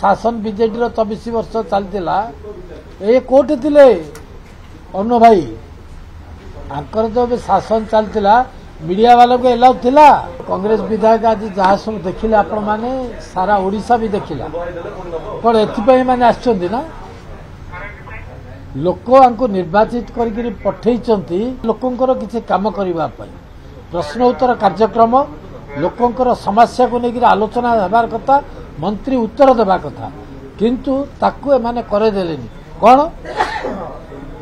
शासन बीजेडी 24 वर्ष चलता ये कोटे थिले अन्न भाई आंकर जो शासन चलता मीडिया वाला को एलाउ थिला कांग्रेस विधायक आज जहाँ सब देखिले आपण माने सारा ओडिशा भी देखिला कौन एथि माने आछंती ना लोक आंको निर्वाचित करके पठेइचंती लोकंकर किसी काम करबा पई प्रश्न उत्तर कार्यक्रम लोकंकर समस्या को लेकर आलोचना हेबार कथा मंत्री उत्तर देबा कथा किंतु ताकू एमाने करे देलेनी कौन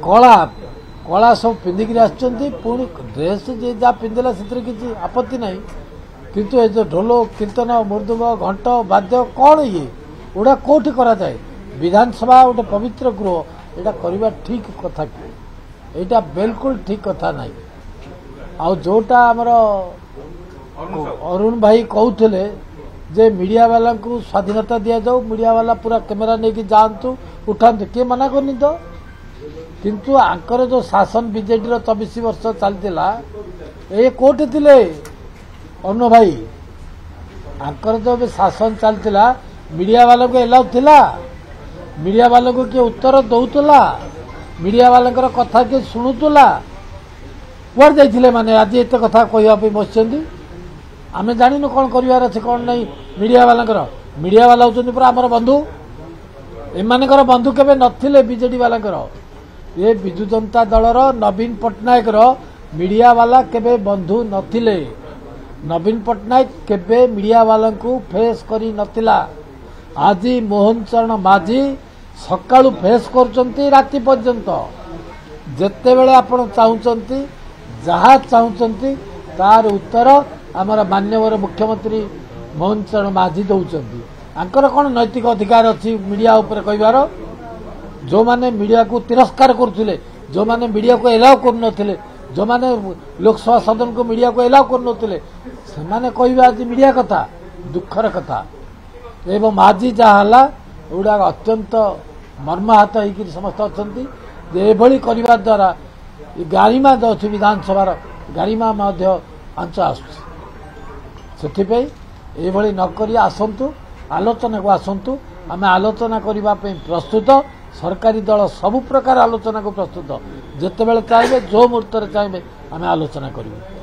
कला कला सब पिंधिक आसुँच पुणी ड्रेस जे जहाँ पिंधला से किसी आपत्ति नहीं किंतु ये जो ढोल कीर्तन मृदुंग घंट वाद्य कौन ये उड़ा कौटी करा जाए विधानसभा गोटे पवित्र गृह यहाँ करवा ठीक कथा कि यहाँ बिल्कुल ठीक कथा नहीं आ जोटा आमर अरुण भाई कहते जे मीडिया वाला को स्वाधीनता दि जाऊ मीडिया वाला पूरा कैमेरा नहीं जातु उठातु किए मना करनी तो किंतु आंकर जो शासन बीजेडी 24 वर्ष चलता ये कोटे थिले अन्न भाई आंकर जो शासन चलता मीडिया वाला को एलाउ थिला मीडिया वाला को किए उत्तर दौला मीडिया वाला कथा किए शुणुला कुआर जाइए माने आज एत कथा कहवाई बस आम जानू कौन करार अच्छे कौन नहीं मीडिया वाला होती पूरा आमर बंधु एमानकर बंधु केवे नथिले बीजेडी वाला ये विजु जनता दलर नवीन पट्टनायक मीडिया वाला केवे बंधु नथिले नवीन पट्टनायक केवे मीडिया वाला को फेस करी नथिला आज मोहन चरण माझी सकाळु फेस करचंती राति पर्यंत जेते बेले आपण चाहुचंती जहा चाहुचंती तार उत्तर आमर माननीय मुख्यमंत्री मोहन चरण माझी दौचंती आंकर कौन नैतिक अधिकार अच्छी मीडिया उपर कहबार जो माने मीडिया को तिरस्कार करथिले जो माने मीडिया को एलाउ करनथिले जो माने लोकसभा सदन को मीडिया को एलाउ करनथिले से माने कहबा आज मीडिया कथा दुखर कथा एवं माझी जहाँ एगुड़ा अत्यंत मर्माहत होकर समस्त अच्छा एभली करने द्वारा गारिमा जो अच्छी विधानसभार गारिमा आंच आसुपाई नक आसतु आलोचना को आसतु आम आलोचना करने प्रस्तुत सरकारी दल सबु प्रकार आलोचना को प्रस्तुत जिते बड़े चाहिए जो मुहूर्त चाहिए आम आलोचना करूँ।